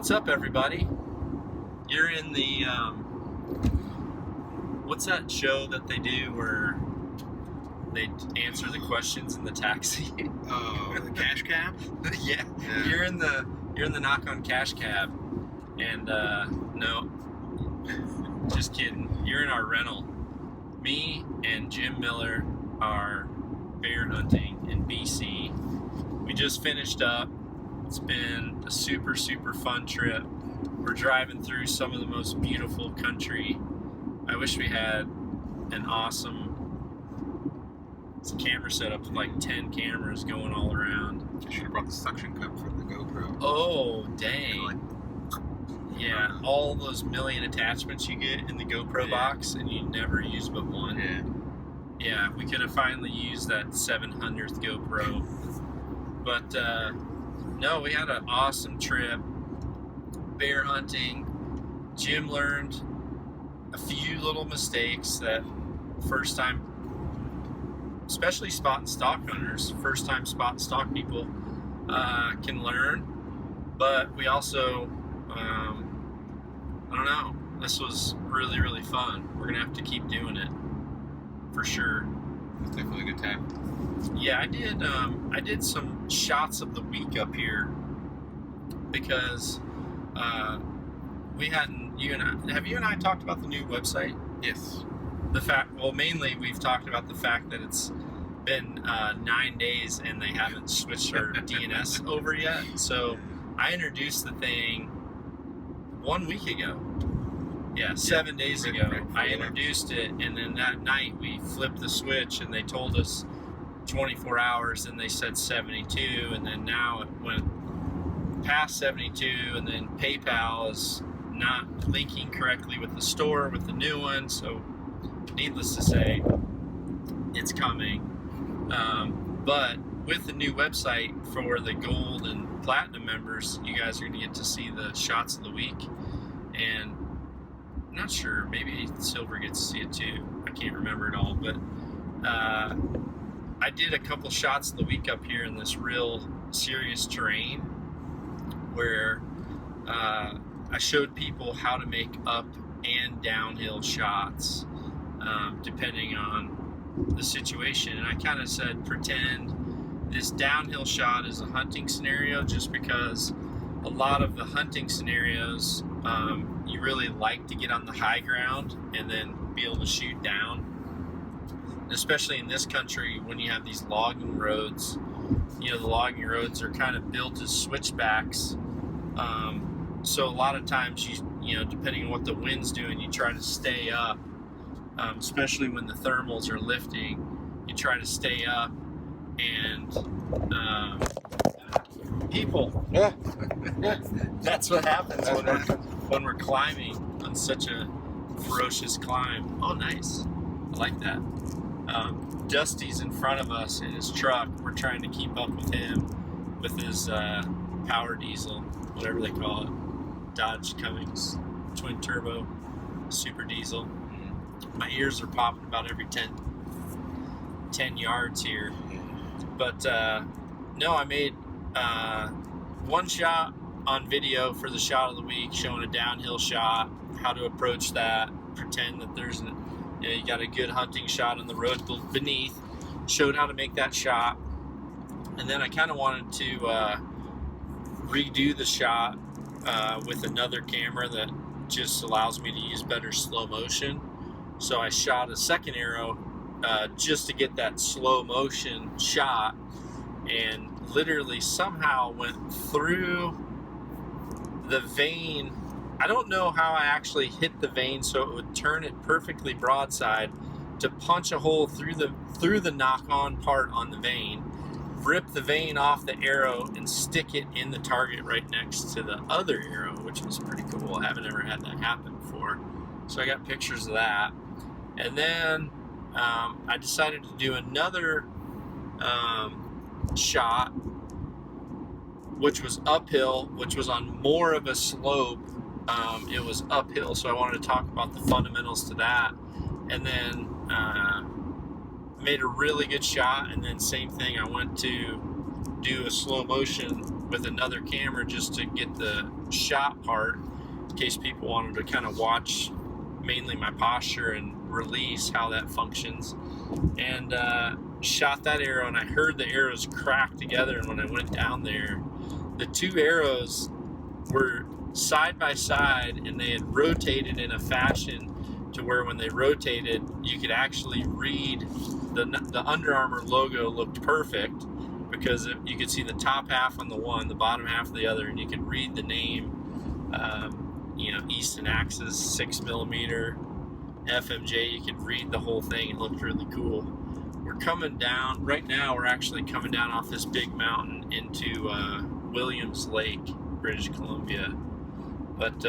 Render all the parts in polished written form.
What's up, everybody? You're in the, what's that show that they do where they answer the questions in the taxi? Oh, the CashCab? Yeah. You're in the knock on CashCab. And, no, just kidding. You're in our rental. Me and Jim Miller are bear hunting in BC. We just finished up. It's been a super, super fun trip. We're driving through some of the most beautiful country. I wish we had an awesome camera setup with like 10 cameras going all around. I should have brought the suction cup for the GoPro. Oh, dang. Yeah, all those million attachments you get in the GoPro box, and you never use but one. Yeah, we could have finally used that 700th GoPro. But, no, we had an awesome trip. Bear hunting. Jim learned a few little mistakes that first time, especially spot and stalk hunters, first time spot and stalk people can learn. But we also, I don't know, this was really, really fun. We're going to have to keep doing it for sure. It's definitely a good time. Yeah, I did some shots of the week up here because we hadn't, have you and I talked about the new website? Yes. Mainly we've talked about the fact that it's been 9 days and they haven't switched our DNS over yet. So I introduced the thing 1 week ago. Yeah, 7 days ago. I introduced it, and then that night we flipped the switch and they told us 24 hours and they said 72, and then now it went past 72, and then PayPal is not linking correctly with the store with the new one. So needless to say, it's coming. But with the new website for the gold and platinum members, you guys are going to get to see the shots of the week. And I'm not sure, maybe silver gets to see it too. I can't remember it all, but I did a couple shots of the week up here in this real serious terrain where I showed people how to make up and downhill shots depending on the situation. And I kind of said, pretend this downhill shot is a hunting scenario, just because a lot of the hunting scenarios, you really like to get on the high ground and then be able to shoot down. Especially in this country, when you have these logging roads, the logging roads are kind of built as switchbacks. So a lot of times, you depending on what the wind's doing, you try to stay up. Especially when the thermals are lifting, you try to stay up, and people. Yeah. That's what happens when we're climbing on such a ferocious climb. Oh, nice. I like that. Dusty's in front of us in his truck. We're trying to keep up with him with his power diesel, whatever they call it. Dodge Cummins twin turbo super diesel. My ears are popping about every 10 yards here. But no, I made one shot on video for the shot of the week, showing a downhill shot, how to approach that, pretend that there's you got a good hunting shot on the road beneath, showed how to make that shot. And then I kind of wanted to redo the shot with another camera that just allows me to use better slow motion. So I shot a second arrow just to get that slow motion shot, and literally somehow went through the vein. I don't know how I actually hit the vein so it would turn it perfectly broadside to punch a hole through the knock-on part on the vein, rip the vein off the arrow, and stick it in the target right next to the other arrow, which was pretty cool. I haven't ever had that happen before. So I got pictures of that. And then I decided to do another shot, which was uphill, which was on more of a slope. It was uphill, so I wanted to talk about the fundamentals to that. And then made a really good shot, and then same thing, I went to do a slow motion with another camera just to get the shot part, in case people wanted to kind of watch mainly my posture and release, how that functions. And shot that arrow, and I heard the arrows crack together. And when I went down there, the two arrows were side by side, and they had rotated in a fashion to where when they rotated, you could actually read the Under Armour logo. Looked perfect because you could see the top half on the one, the bottom half of the other, and you could read the name. Easton Axis 6mm FMJ. You could read the whole thing. It looked really cool. We're coming down right now. We're actually coming down off this big mountain into Williams Lake, British Columbia. But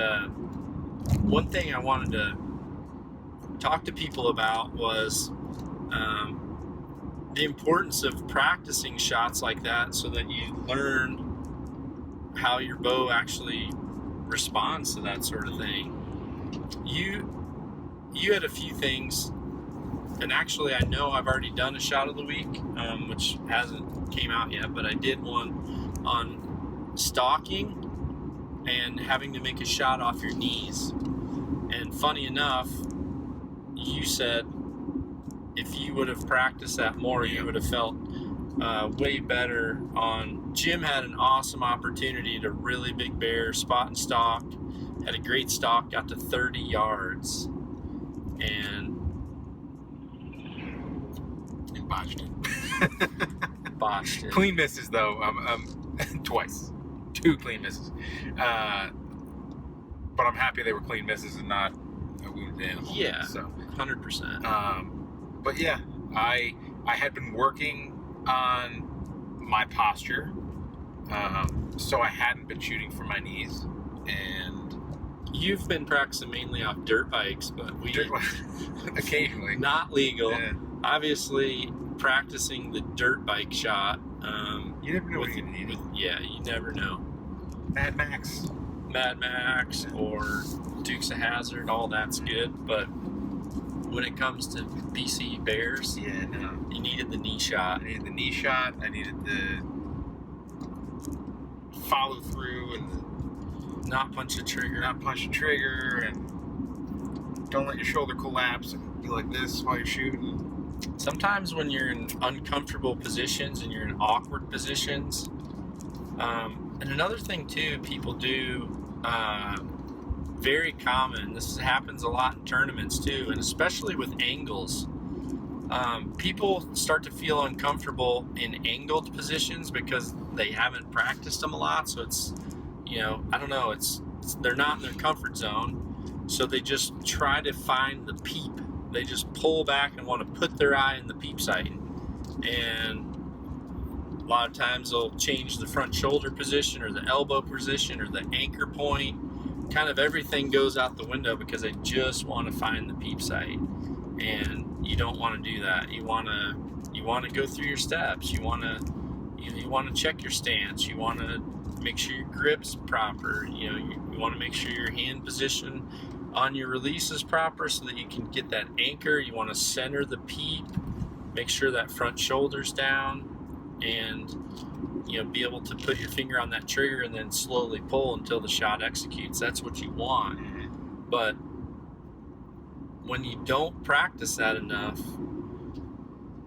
one thing I wanted to talk to people about was the importance of practicing shots like that, so that you learn how your bow actually responds to that sort of thing. You had a few things, and actually I know I've already done a shot of the week, which hasn't came out yet, but I did one on stalking and having to make a shot off your knees. And funny enough, you said if you would have practiced that more, you would have felt way better on. Jim had an awesome opportunity to really big bear, spot and stalk, had a great stalk, got to 30 yards, and botched it. Clean misses though, twice. 2 clean misses. But I'm happy they were clean misses and not a wounded animal. Yeah, so 100%. But yeah, I had been working on my posture, so I hadn't been shooting from my knees, and you've been practicing mainly off dirt bikes, but occasionally not legal. Yeah. Obviously, practicing the dirt bike shot. You never know what you're gonna need. You never know. Mad Max or Dukes of Hazzard, all that's good, but when it comes to BC bears, you needed the knee shot. I needed the knee shot. I needed the follow through and not punch the trigger. And don't let your shoulder collapse and be like this while you're shooting. Sometimes when you're in uncomfortable positions and you're in awkward positions, and another thing too, people do, very common, this happens a lot in tournaments too, and especially with angles. People start to feel uncomfortable in angled positions because they haven't practiced them a lot. So it's, I don't know, they're not in their comfort zone. So they just try to find the peep. They just pull back and want to put their eye in the peep sight. And a lot of times they'll change the front shoulder position or the elbow position or the anchor point. Kind of everything goes out the window because they just want to find the peep sight. And you don't want to do that. You want to go through your steps. You want to check your stance. You want to make sure your grip's proper. You want to make sure your hand position on your release is proper so that you can get that anchor. You want to center the peep, make sure that front shoulder's down, and be able to put your finger on that trigger and then slowly pull until the shot executes. That's what you want. But when you don't practice that enough,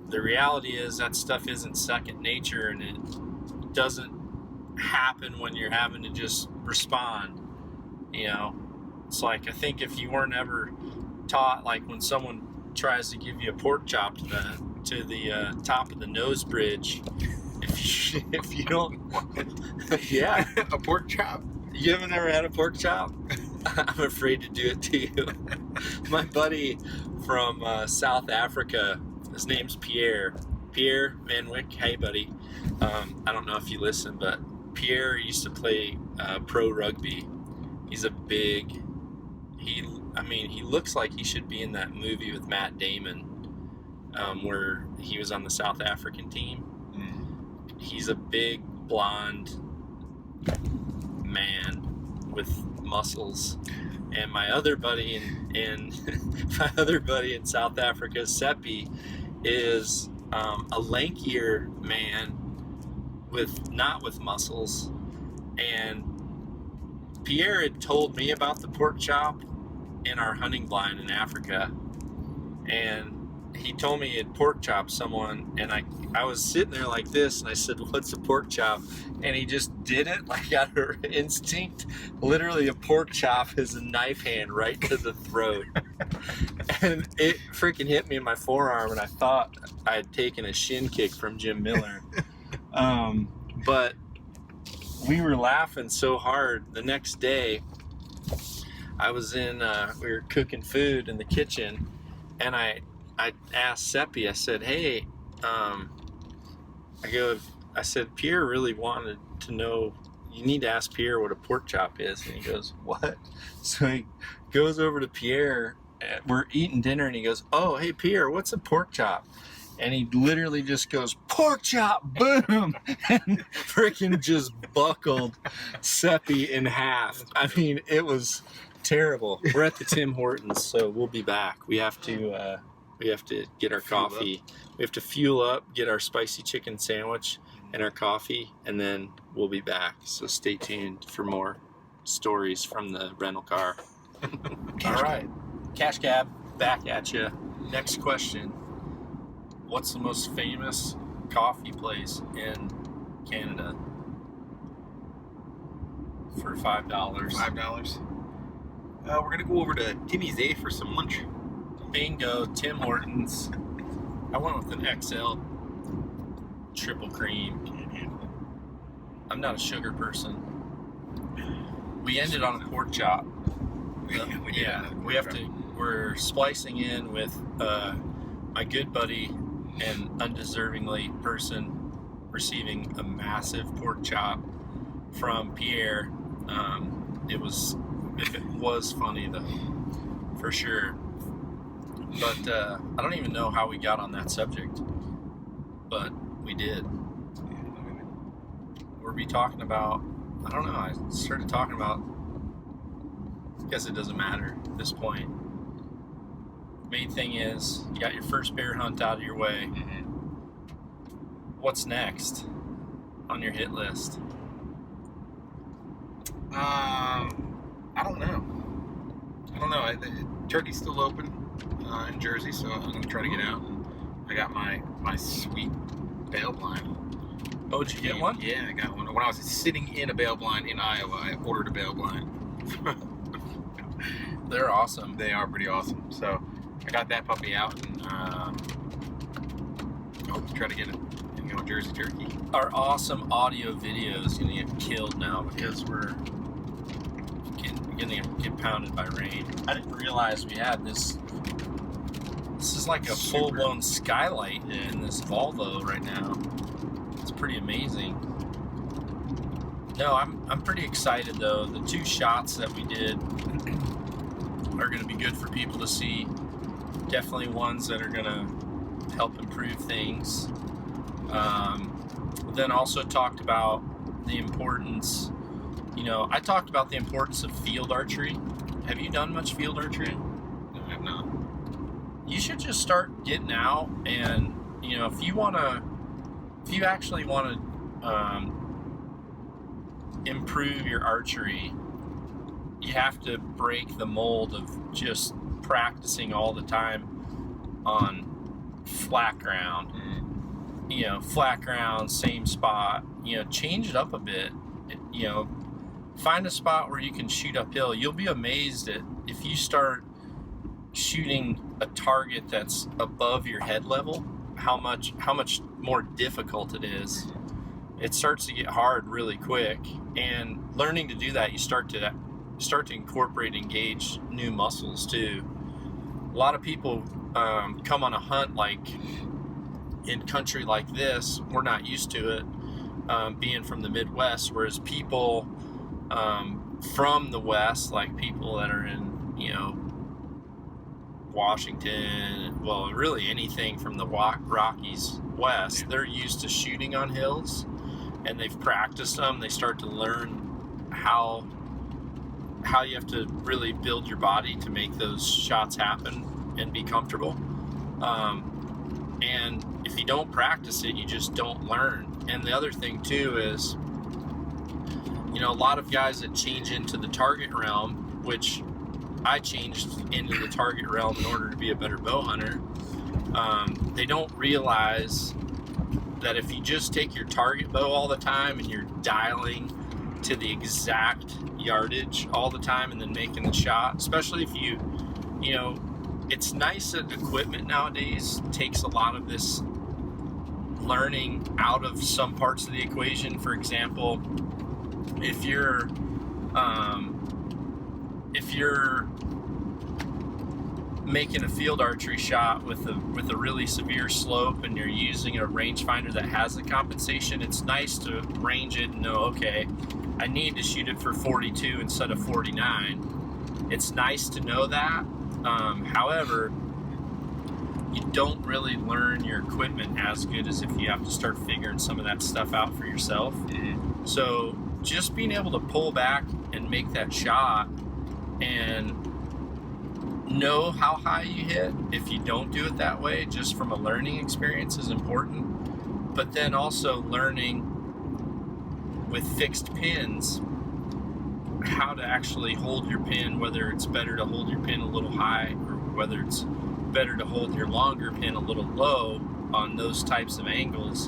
the reality is that stuff isn't second nature, and it doesn't happen when you're having to just respond. It's like, I think if you weren't ever taught, like when someone tries to give you a pork chop to the top of the nose bridge, if you don't, yeah, a pork chop. You haven't ever had a pork chop? I'm afraid to do it to you. My buddy from South Africa, his name's Pierre Van Wyck. Hey, buddy. I don't know if you listen, but Pierre used to play pro rugby. He's a big. He looks like he should be in that movie with Matt Damon, where he was on the South African team. He's a big blonde man with muscles, and my other buddy in South Africa, Seppi, is a lankier man not with muscles. And Pierre had told me about the pork chop in our hunting blind in Africa, and he told me he had pork chopped someone, and I was sitting there like this, and I said, "What's a pork chop?" And he just did it like out of instinct. Literally, a pork chop is a knife hand right to the throat. And it freaking hit me in my forearm, and I thought I had taken a shin kick from Jim Miller. But we were laughing so hard. The next day, I was we were cooking food in the kitchen, and I asked Seppi, I said, "Hey, I said, Pierre really wanted to know, you need to ask Pierre what a pork chop is." And he goes, "What?" So he goes over to Pierre, we're eating dinner, and he goes, "Oh, hey, Pierre, what's a pork chop?" And he literally just goes, "Pork chop, boom!" And freaking just buckled Seppi in half. I mean, it was terrible. We're at the Tim Hortons, so we'll be back. We have to get our coffee. We have to fuel up, get our spicy chicken sandwich and our coffee, and then we'll be back. So stay tuned for more stories from the rental car. All right, CashCab, back at you. Next question. What's the most famous coffee place in Canada for $5? $5. We're going to go over to Timmy's A for some lunch. Bingo, Tim Hortons. I went with an XL triple cream. Can't handle it. I'm not a sugar person. We ended on a pork chop. We're splicing in with my good buddy and undeservingly person receiving a massive pork chop from Pierre. It was funny though, for sure. But I don't even know how we got on that subject, but we did. Were we talking about, I don't know, I started talking about, I guess it doesn't matter at this point. Main thing is, you got your first bear hunt out of your way. Mm-hmm. What's next on your hit list? I don't know. Turkey's still open in Jersey, so I'm going to try to get out. I got my sweet bail blind. Oh, did you get one? Yeah, I got one. When I was sitting in a bail blind in Iowa, I ordered a bail blind. They're awesome. They are pretty awesome. So I got that puppy out, and hope to try to get it in Jersey turkey. Our awesome audio video is going to get killed now because we're going to get pounded by rain. I didn't realize we had this. This is like a full-blown skylight in this Volvo right now. It's pretty amazing. No, I'm pretty excited though. The 2 shots that we did are going to be good for people to see. Definitely ones that are going to help improve things. Then also talked about the importance. I talked about the importance of field archery. Have you done much field archery? No, I have not. You should just start getting out, and if you actually want to improve your archery, you have to break the mold of just practicing all the time on flat ground. Flat ground, same spot. Change it up a bit. Find a spot where you can shoot uphill. You'll be amazed at if you start shooting a target that's above your head level, how much more difficult it is. It starts to get hard really quick, and learning to do that, you start to incorporate and engage new muscles too. A lot of people come on a hunt like in country like this. We're not used to it, being from the Midwest, whereas people from the West, like people that are in Washington, well, really anything from the Rockies west, they're used to shooting on hills, and they've practiced them. They start to learn how you have to really build your body to make those shots happen and be comfortable. And if you don't practice it, you just don't learn. And the other thing too is, you know, a lot of guys that change into the target realm, which I changed into the target realm in order to be a better bow hunter, they don't realize that if you just take your target bow all the time and you're dialing to the exact yardage all the time and then making the shot, especially if you know, it's nice that equipment nowadays takes a lot of this learning out of some parts of the equation. For example, if you're making a field archery shot with a really severe slope and you're using a rangefinder that has the compensation, it's nice to range it and know, okay, I need to shoot it for 42 instead of 49. It's nice to know that. However, you don't really learn your equipment as good as if you have to start figuring some of that stuff out for yourself. So just being able to pull back and make that shot and know how high you hit, if you don't do it that way, just from a learning experience, is important. But then also learning with fixed pins how to actually hold your pin, whether it's better to hold your pin a little high or whether it's better to hold your longer pin a little low on those types of angles,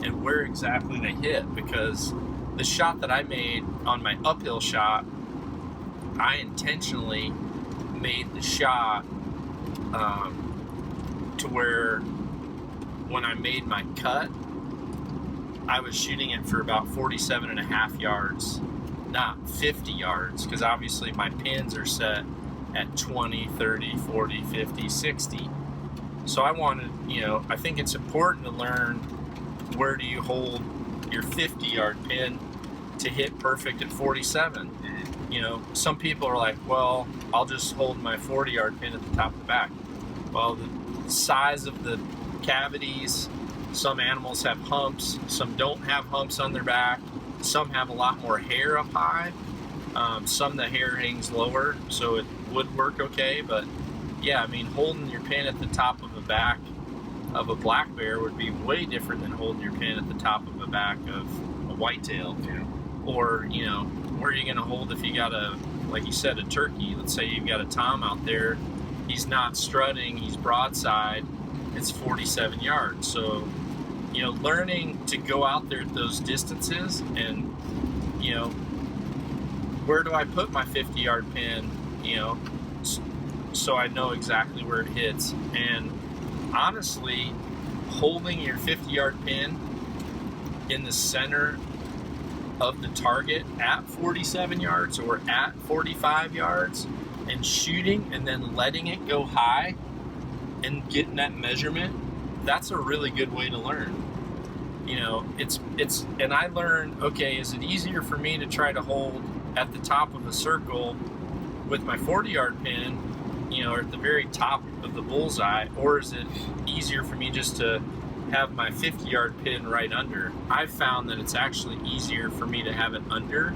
and where exactly they hit. Because the shot that I made on my uphill shot, I intentionally made the shot to where when I made my cut, I was shooting it for about 47 and a half yards, not 50 yards, because obviously my pins are set at 20, 30, 40, 50, 60. So I wanted, you know, I think it's important to learn where do you hold your 50-yard pin to hit perfect at 47. You know, some people are like, well, I'll just hold my 40-yard pin at the top of the back. Well, the size of the cavities, some animals have humps, some don't have humps on their back, some have a lot more hair up high, some the hair hangs lower, so it would work okay. But yeah, I mean, holding your pin at the top of the back of a black bear would be way different than holding your pin at the top of the back of a whitetail. Yeah. Or, you know, where are you going to hold if you got a, like you said, a turkey? Let's say you've got a tom out there, he's not strutting, he's broadside, it's 47 yards. So, you know, learning to go out there at those distances and, you know, where do I put my 50-yard pin, you know, so I know exactly where it hits. And honestly, holding your 50-yard pin in the center of the target at 47 yards or at 45 yards and shooting and then letting it go high and getting that measurement, that's a really good way to learn. You know, it's and I learned, okay, is it easier for me to try to hold at the top of a circle with my 40-yard pin, you know, or at the very top of the bullseye, or is it easier for me just to have my 50-yard pin right under? I've found that it's actually easier for me to have it under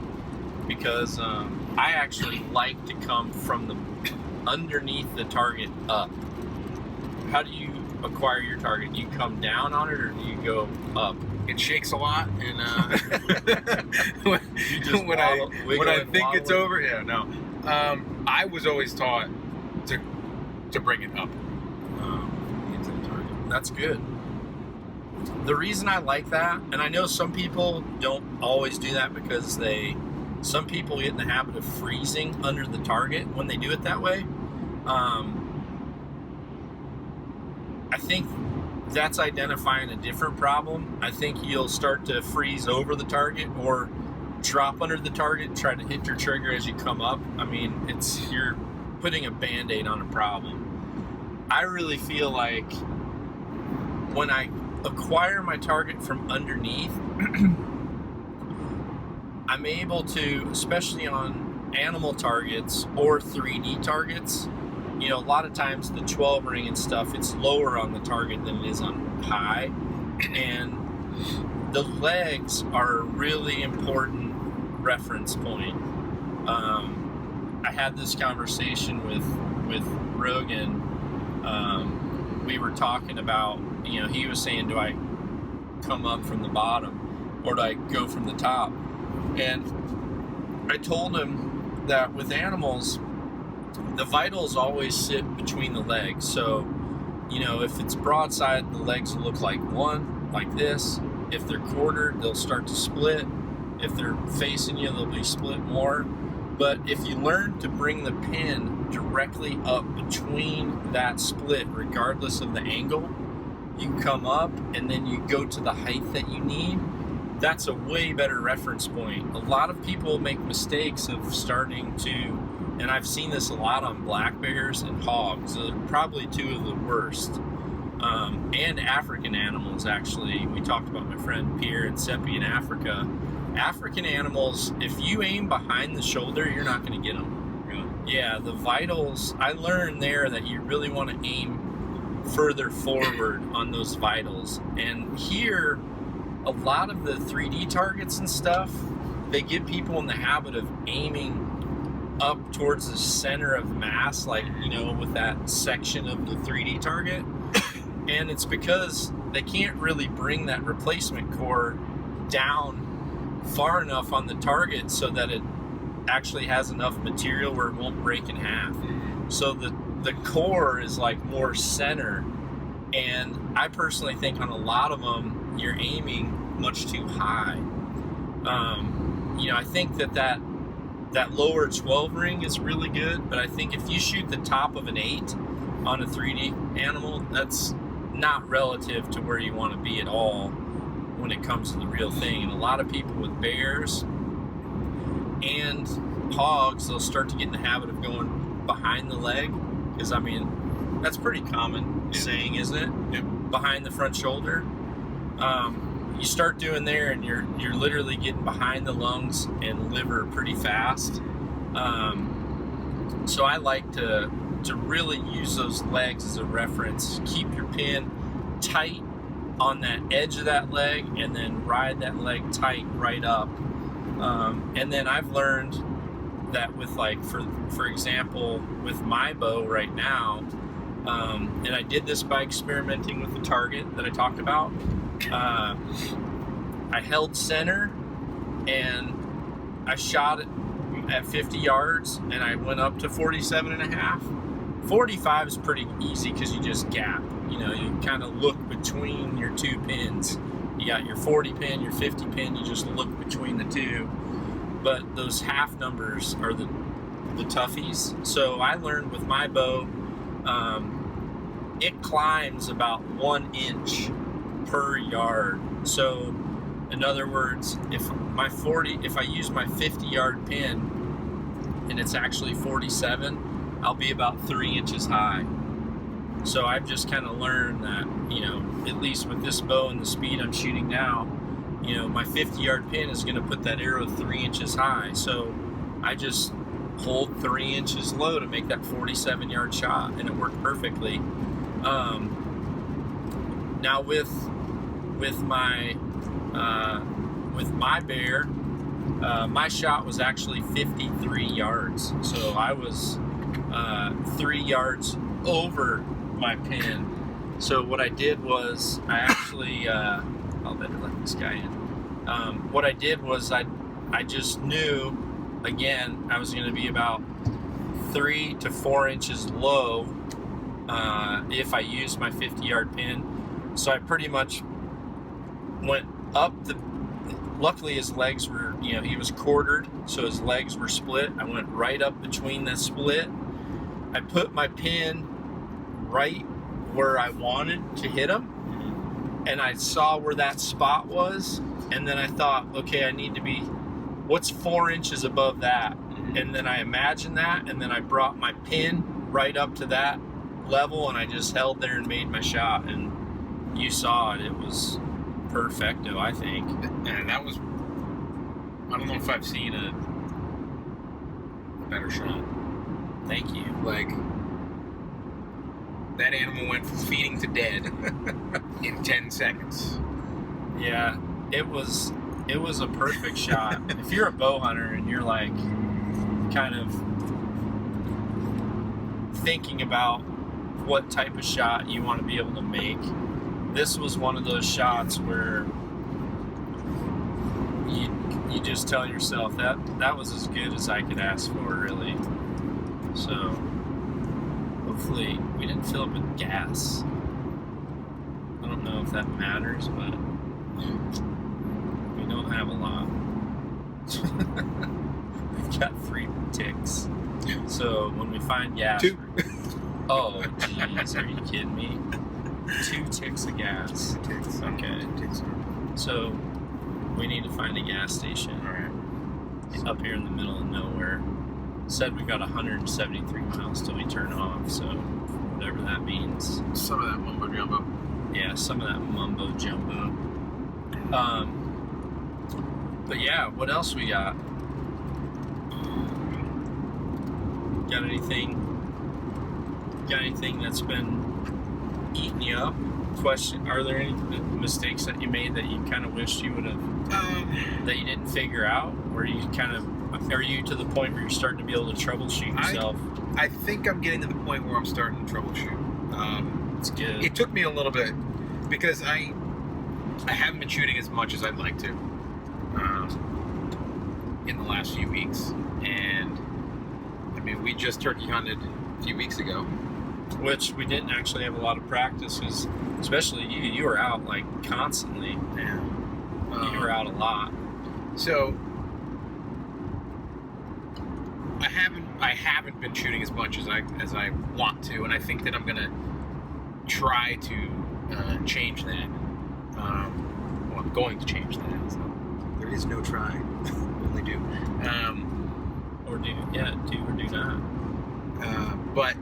because I actually like to come from the underneath the target up. How do you acquire your target? Do you come down on it or do you go up? It shakes a lot, and when I think it's over, yeah, no. I was always taught to bring it up into the target. That's good. The reason I like that, and I know some people don't always do that because some people get in the habit of freezing under the target when they do it that way. I think that's identifying a different problem. I think you'll start to freeze over the target or drop under the target and try to hit your trigger as you come up. I mean, you're putting a Band-Aid on a problem. I really feel like when I acquire my target from underneath, I'm able to, especially on animal targets or 3D targets, you know, a lot of times the 12 ring and stuff, it's lower on the target than it is on high, and the legs are a really important reference point. I had this conversation with Rogan. We were talking about he was saying, do I come up from the bottom or do I go from the top? And I told him that with animals, the vitals always sit between the legs. So, if it's broadside, the legs will look like one, like this. If they're quartered, they'll start to split. If they're facing you, they'll be split more. But if you learn to bring the pin directly up between that split, regardless of the angle, you come up and then you go to the height that you need. That's a way better reference point. A lot of people make mistakes of starting to, and I've seen this a lot on black bears and hogs. They're probably two of the worst. And African animals, actually. We talked about my friend Pierre and Seppi in Africa. African animals, if you aim behind the shoulder, you're not going to get them. Really? Yeah, the vitals, I learned there that you really want to aim further forward on those vitals. And here, a lot of the 3D targets and stuff, they get people in the habit of aiming up towards the center of mass, like, with that section of the 3D target. And it's because they can't really bring that replacement core down far enough on the target so that it actually has enough material where it won't break in half. So the core is like more center. And I personally think on a lot of them, you're aiming much too high. I think that lower 12 ring is really good, but I think if you shoot the top of an 8 on a 3D animal, that's not relative to where you want to be at all when it comes to the real thing. And a lot of people with bears and hogs, they'll start to get in the habit of going behind the leg, because that's pretty common saying, isn't it? Yeah. Behind the front shoulder. You start doing there and you're literally getting behind the lungs and liver pretty fast. So I like to really use those legs as a reference. Keep your pin tight on that edge of that leg and then ride that leg tight right up. And then I've learned that with, like, for example, with my bow right now, and I did this by experimenting with the target that I talked about. I held center and I shot it at 50 yards and I went up to 47 and a half. 45 is pretty easy because you just gap. You kind of look between your two pins. You got your 40 pin, your 50 pin, you just look between the two. But those half numbers are the toughies. So I learned with my bow, it climbs about 1 inch per yard. So in other words, if I use my 50 yard pin and it's actually 47, I'll be about 3 inches high. So I've just kind of learned that, at least with this bow and the speed I'm shooting now, my 50 yard pin is going to put that arrow 3 inches high. So I just hold 3 inches low to make that 47 yard shot, and it worked perfectly. Now with my bear, my shot was actually 53 yards. So I was 3 yards over my pin. So what I did was I actually I'll better let this guy in. What I did was I just knew, again, I was going to be about 3 to 4 inches low if I used my 50 yard pin. So I pretty much went up luckily his legs were, he was quartered, so his legs were split. I went right up between the split. I put my pin right where I wanted to hit him, and I saw where that spot was, and then I thought, okay, I need to be, what's 4 inches above that? And then I imagined that, and then I brought my pin right up to that level, and I just held there and made my shot, and you saw it. It was perfecto, I think. And that was, I don't know if I've seen a better shot. Thank you. Like, that animal went from feeding to dead in 10 seconds. Yeah, it was a perfect shot. If you're a bow hunter and you're like kind of thinking about what type of shot you want to be able to make, this was one of those shots where you just tell yourself that was as good as I could ask for, really. So hopefully we didn't fill up with gas. I don't know if that matters, but we don't have a lot. We've got 3 ticks. So when we find gas... 2. Oh, jeez, are you kidding me? 2 ticks of gas. 2 ticks. Okay. 2 ticks. So we need to find a gas station. All right. Up here in the middle of nowhere. Said we've got 173 miles till we turn off, so whatever that means. Some of that mumbo jumbo. Yeah, some of that mumbo jumbo. But yeah, what else we got? Got anything that's been eating you up? Question: are there any mistakes that you made that you kind of wished you would have that you didn't figure out, or are you to the point where you're starting to be able to troubleshoot yourself? I think I'm getting to the point where I'm starting to troubleshoot. It's good. It took me a little bit because I haven't been shooting as much as I'd like to in the last few weeks, and I mean, we just turkey hunted a few weeks ago, which we didn't actually have a lot of practice, because especially you were out like constantly. Yeah. You were out a lot. So I haven't been shooting as much as I want to, and I think that I'm gonna try to change that. Well, I'm going to change that. So there is no try, only do. Or do or do not. But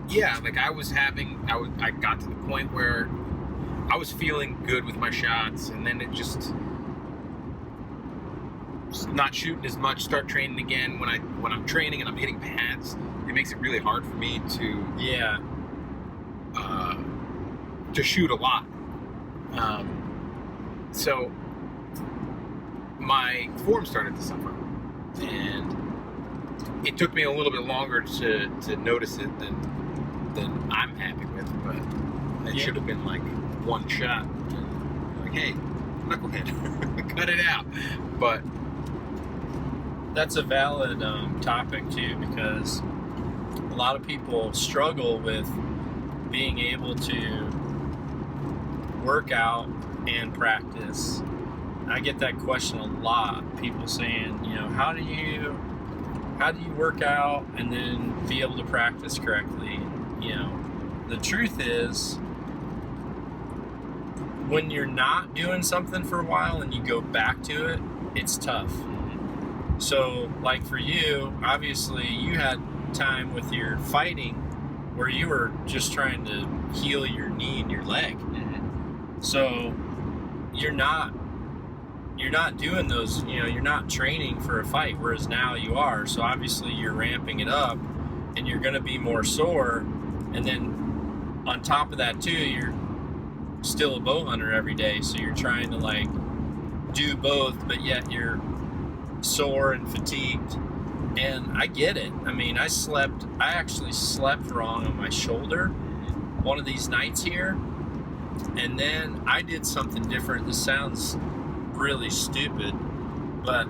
yeah, like I got to the point where I was feeling good with my shots, and then it just not shooting as much, start training again. When I'm training and I'm hitting pads, it makes it really hard for me to shoot a lot. So my form started to suffer, and it took me a little bit longer to notice it than I'm happy with, but it should have been like one shot, like, hey, knucklehead, cut it out. But that's a valid topic too, because a lot of people struggle with being able to work out and practice. I get that question a lot. People saying, how do you work out and then be able to practice correctly? The truth is, when you're not doing something for a while and you go back to it, it's tough. So, like for you, obviously you had time with your fighting where you were just trying to heal your knee and your leg. So you're not doing those, you're not training for a fight, whereas now you are. So obviously you're ramping it up, and you're going to be more sore. And then on top of that too, you're still a bow hunter every day, so you're trying to like do both, but yet you're sore and fatigued. And I get it. I mean, I actually slept wrong on my shoulder one of these nights here, and then I did something different. This sounds really stupid, but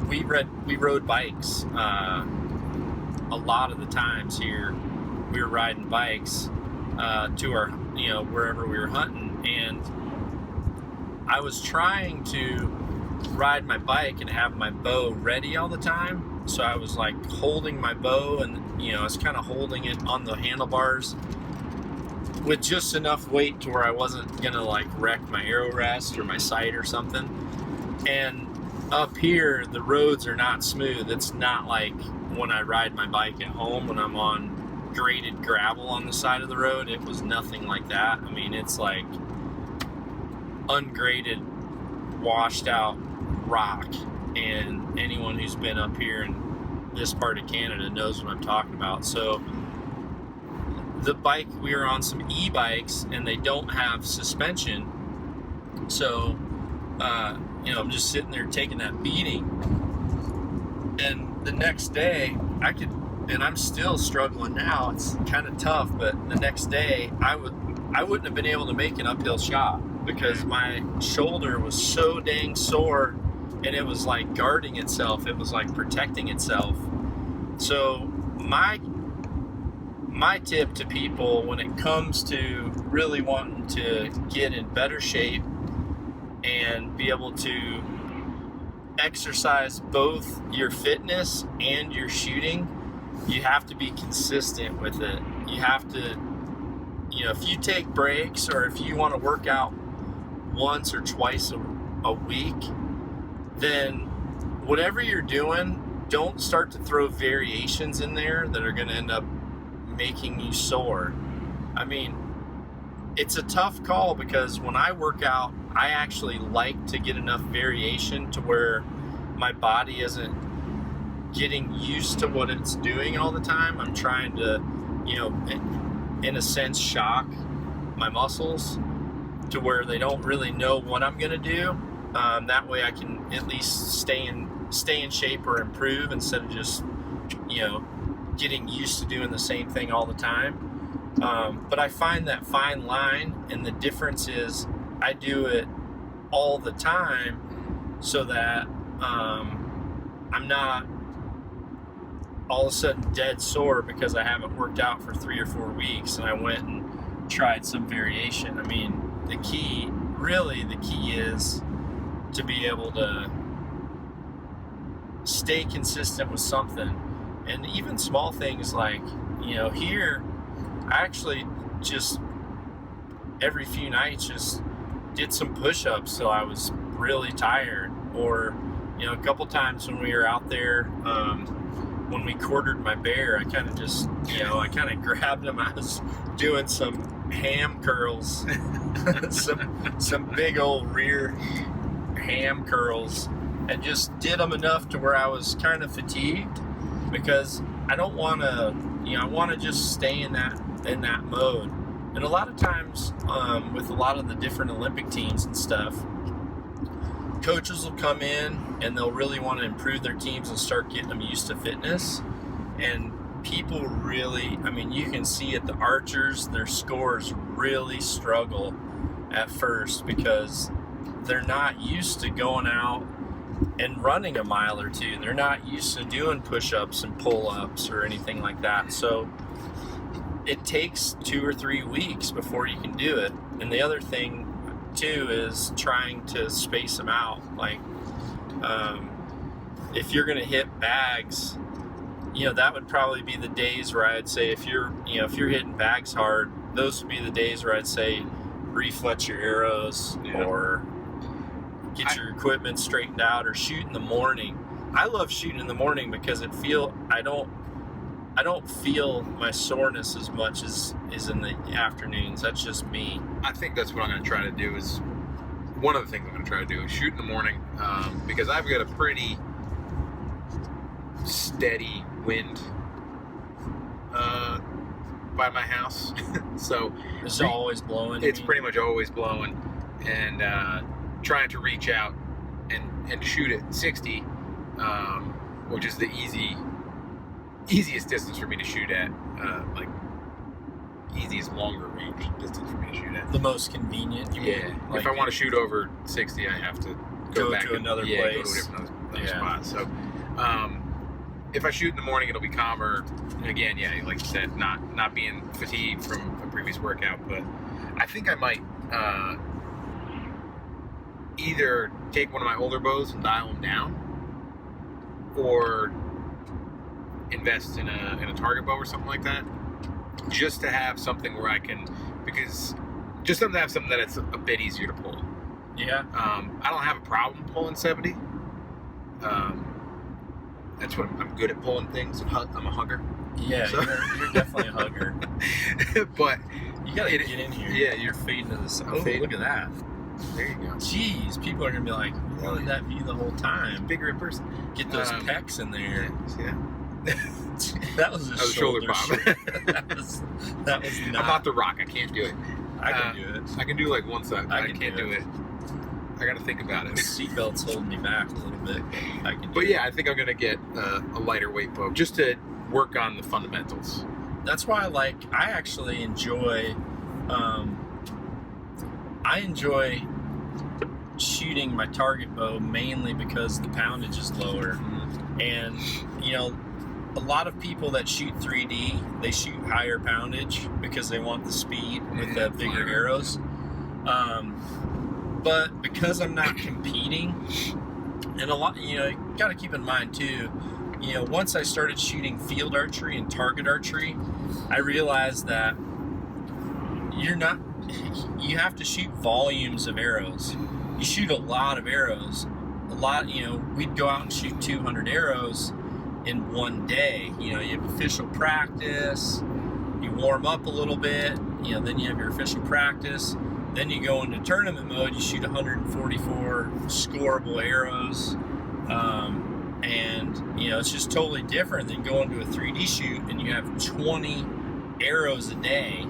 we rode bikes a lot of the times here. We were riding bikes to our, wherever we were hunting, and I was trying to ride my bike and have my bow ready all the time. So I was like holding my bow, and I was kind of holding it on the handlebars with just enough weight to where I wasn't gonna like wreck my arrow rest or my sight or something. And up here, the roads are not smooth. It's not like when I ride my bike at home when I'm on graded gravel on the side of the road. It was nothing like that. I mean, it's like ungraded, washed out rock, and anyone who's been up here in this part of Canada knows what I'm talking about. So the bike, we were on some e-bikes, and they don't have suspension, so I'm just sitting there taking that beating. And the next day, I could and I'm still struggling now. It's kind of tough, but the next day I wouldn't have been able to make an uphill shot because my shoulder was so dang sore, and it was like guarding itself. It was like protecting itself. So my tip to people when it comes to really wanting to get in better shape and be able to exercise both your fitness and your shooting, you have to be consistent with it. You have to, if you take breaks or if you want to work out once or twice a week, then whatever you're doing, don't start to throw variations in there that are going to end up making you sore. I mean, it's a tough call because when I work out, I actually like to get enough variation to where my body isn't getting used to what it's doing all the time. I'm trying to, in a sense, shock my muscles to where they don't really know what I'm going to do. That way I can at least stay in shape or improve instead of just, getting used to doing the same thing all the time. But I find that fine line, and the difference is I do it all the time so that I'm not all of a sudden dead sore because I haven't worked out for 3 or 4 weeks and I went and tried some variation. I mean, the key is to be able to stay consistent with something. And even small things like, here, I actually just every few nights just did some push-ups till I was really tired. Or, a couple times when we were out there, when we quartered my bear, I kind of just, I kind of grabbed him. I was doing some ham curls, some big old rear ham curls, and just did them enough to where I was kind of fatigued, because I don't want to, I want to just stay in that mode. And a lot of times, with a lot of the different Olympic teams and stuff, coaches will come in and they'll really want to improve their teams and start getting them used to fitness. And people really, you can see at the archers, their scores really struggle at first because they're not used to going out and running a mile or two. They're not used to doing push-ups and pull-ups or anything like that. So it takes 2 or 3 weeks before you can do it. And the other thing too is trying to space them out. Like, if you're going to hit bags, that would probably be the days where I'd say if you're hitting bags hard, those would be the days where I'd say reflex your arrows or get your equipment straightened out, or shoot in the morning. I love shooting in the morning because I don't feel my soreness as much as in the afternoons. That's just me. I think that's what I'm going to try to do. Is one of the things I'm going to try to do is shoot in the morning, because I've got a pretty steady wind by my house. So it's always blowing. It's pretty much always blowing, and trying to reach out and shoot at 60, which is the easiest distance for me to shoot at, easiest longer range distance for me to shoot at. The most convenient. If I want to shoot over 60, I have to go back to another place. Go to a different another spot. So, if I shoot in the morning, it'll be calmer. And again, like you said, not being fatigued from a previous workout. But I think I might either take one of my older bows and dial them down, or invest in a target bow or something like that, just to have something where I can, because just to have something that it's a bit easier to pull. Yeah. I don't have a problem pulling 70. That's what I'm good at, pulling things. I'm a hugger. Yeah, so. You're definitely a hugger. But you gotta get in here. Yeah, you're fading to this. Oh, look at that. There you go. Jeez, people are gonna be like, "How did that be the whole time?" Bigger in person. Get those pecs in there. Yeah. That was a shoulder pop. that was not. I'm not The Rock. I can't do it. I can do it. I can do like one side. I can't do it. I got to think about it. The seatbelt's holding me back a little bit. I can. But yeah, I think I'm gonna get a lighter weight bow just to work on the fundamentals. That's why I actually enjoy, shooting my target bow mainly because the poundage is lower. And, a lot of people that shoot 3D, they shoot higher poundage because they want the speed with the bigger arrows. But because I'm not competing, and a lot, you got to keep in mind too, once I started shooting field archery and target archery, I realized that you have to shoot volumes of arrows. You shoot a lot of arrows. We'd go out and shoot 200 arrows in one day. You have official practice, you warm up a little bit, then you have your official practice, then you go into tournament mode, you shoot 144 scoreable arrows, and it's just totally different than going to a 3D shoot and you have 20 arrows a day,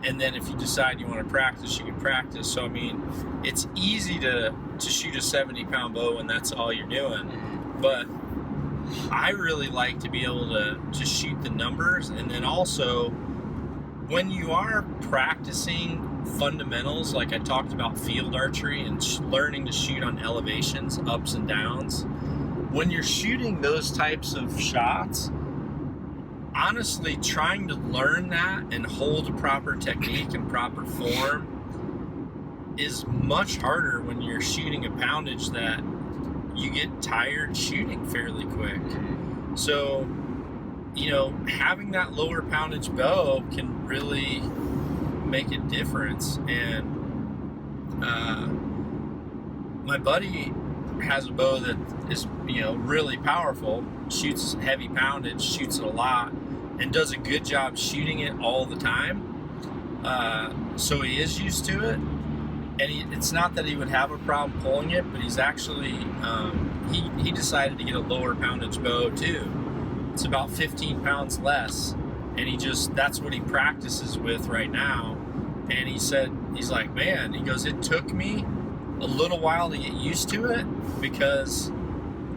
and then if you decide you want to practice, you can practice. So it's easy to shoot a 70-pound bow and that's all you're doing. But I really like to be able to shoot the numbers, and then also when you are practicing fundamentals, like I talked about field archery and learning to shoot on elevations, ups and downs, when you're shooting those types of shots, honestly, trying to learn that and hold a proper technique and proper form is much harder when you're shooting a poundage that you get tired shooting fairly quick. So, having that lower poundage bow can really make a difference. And my buddy has a bow that is, really powerful, shoots heavy poundage, shoots it a lot, and does a good job shooting it all the time. So he is used to it. And it's not that he would have a problem pulling it, but he's actually, he decided to get a lower poundage bow too. It's about 15 pounds less. And that's what he practices with right now. And he's like, man, he goes, it took me a little while to get used to it because,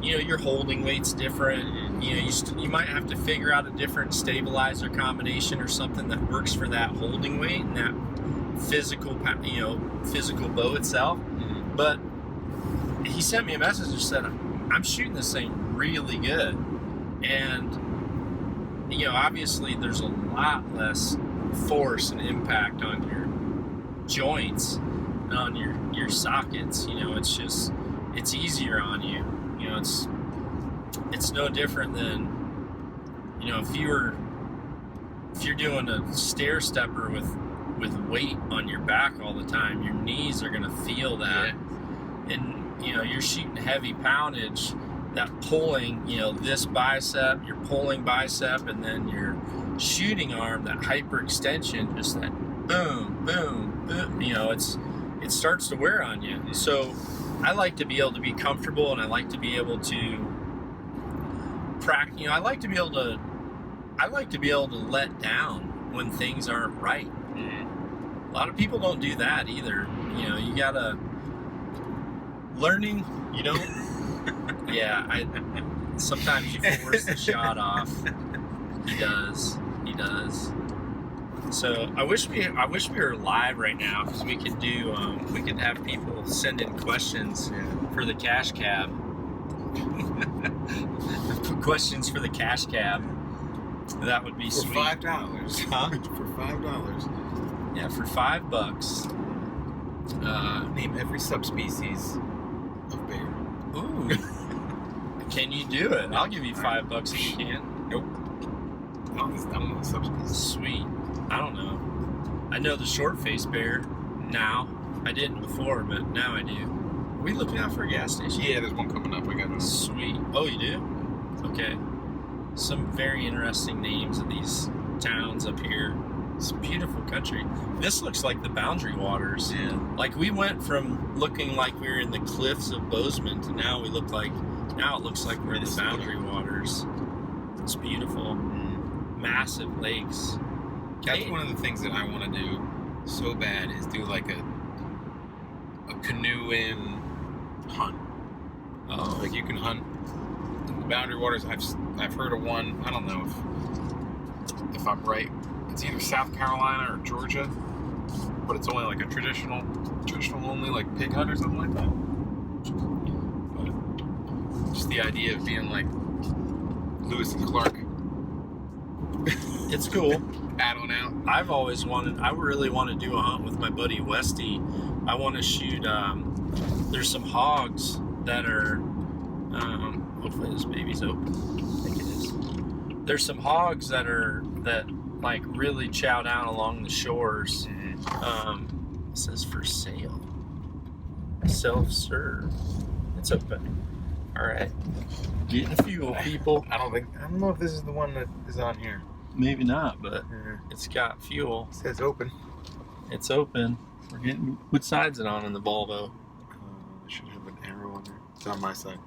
your holding weight's different. You might have to figure out a different stabilizer combination or something that works for that holding weight and that physical bow itself. But he sent me a message and said, I'm shooting this thing really good. And obviously there's a lot less force and impact on your joints and on your sockets. It's easier on you. It's no different than if you're doing a stair stepper with weight on your back all the time, your knees are going to feel that. Yeah. And you're shooting heavy poundage, that pulling, this bicep, your pulling bicep, and then your shooting arm, that hyperextension, just that boom, boom, boom, it starts to wear on you. So I like to be able to be comfortable, and I like to be able to practice. I like to be able to let down when things aren't right. A lot of people don't do that either. You gotta learning. Yeah, sometimes you force the shot off. He does. So I wish we were live right now because we could have people send in questions for the CashCab. Questions for the CashCab. That would be for sweet. $5. Huh? For $5. Yeah, for $5. Name every subspecies of bear. Ooh. Can you do it? I'll give you $5 if you can. Nope. I don't know the subspecies. Sweet. I don't know. I know the short-faced bear now. I didn't before, but now I do. Are we looking out for a gas station? Yeah, there's one coming up. I got this. Sweet. Oh, you do? Okay. Some very interesting names of these towns up here. It's a beautiful country. This looks like the Boundary Waters. Yeah. Like we went from looking like we were in the cliffs of Bozeman to now it looks like we're in the Boundary Waters. It's beautiful. Massive lakes. That's one of the things that I want to do so bad is do like a canoe-in hunt. Like you can hunt in the Boundary Waters. I've heard of one. I don't know if I'm right. It's either South Carolina or Georgia, but it's only like a traditional only like pig hunt or something like that. But just the idea of being like Lewis and Clark. It's cool. Add on out. I really want to do a hunt with my buddy Westy. I want to shoot, there's some hogs that are, hopefully this baby's open. I think it is. There's some hogs that like really chow down along the shores. It says for sale. Self-serve. It's open. All right. Getting fuel, people. I don't know if this is the one that is on here. Maybe not, but it's got fuel. It says open. It's open. We're getting. What side's it on in the Volvo? It should have an arrow on there. It's on my side.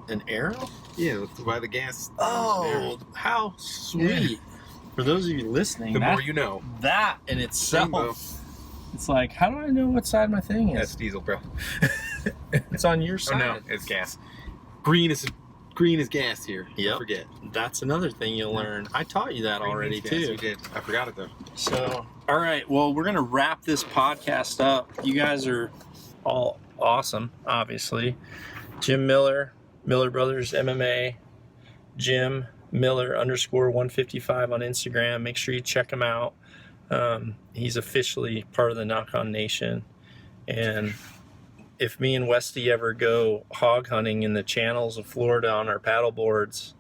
An arrow? Yeah, look by the gas. Oh, how sweet! Yeah. For those of you listening, the more you know. That in itself, Rainbow. It's like, how do I know what side my thing is? That's diesel, bro. It's on your side. Oh no, it's gas. Green is gas here. Yep. Don't forget. That's another thing you'll learn. I taught you that already too. You did. I forgot it though. So, all right. Well, we're gonna wrap this podcast up. You guys are all awesome, obviously. Jim Miller, Miller Brothers MMA, Jim Miller _155 on Instagram. Make sure you check him out. He's officially part of the Knock On Nation. And if me and Westy ever go hog hunting in the channels of Florida on our paddle boards,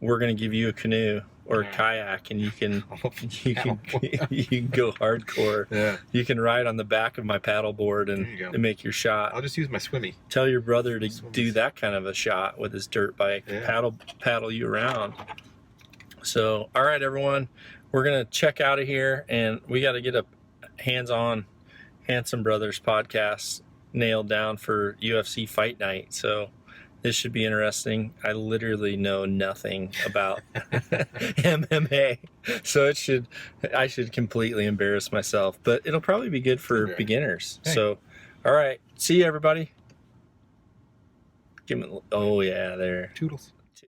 we're going to give you a canoe or a kayak, and you can go hardcore. Yeah. You can ride on the back of my paddle board and make your shot. I'll just use my swimmy. Tell your brother to do that kind of a shot with his dirt bike. Yeah. Paddle you around. So, all right, everyone, we're gonna check out of here, and we got to get a hands-on Handsome Brothers podcast nailed down for UFC fight night. So this should be interesting. I literally know nothing about MMA, so I should completely embarrass myself, but it'll probably be good for beginners. Hey. So, all right, see you, everybody. Oh yeah, there. Toodles.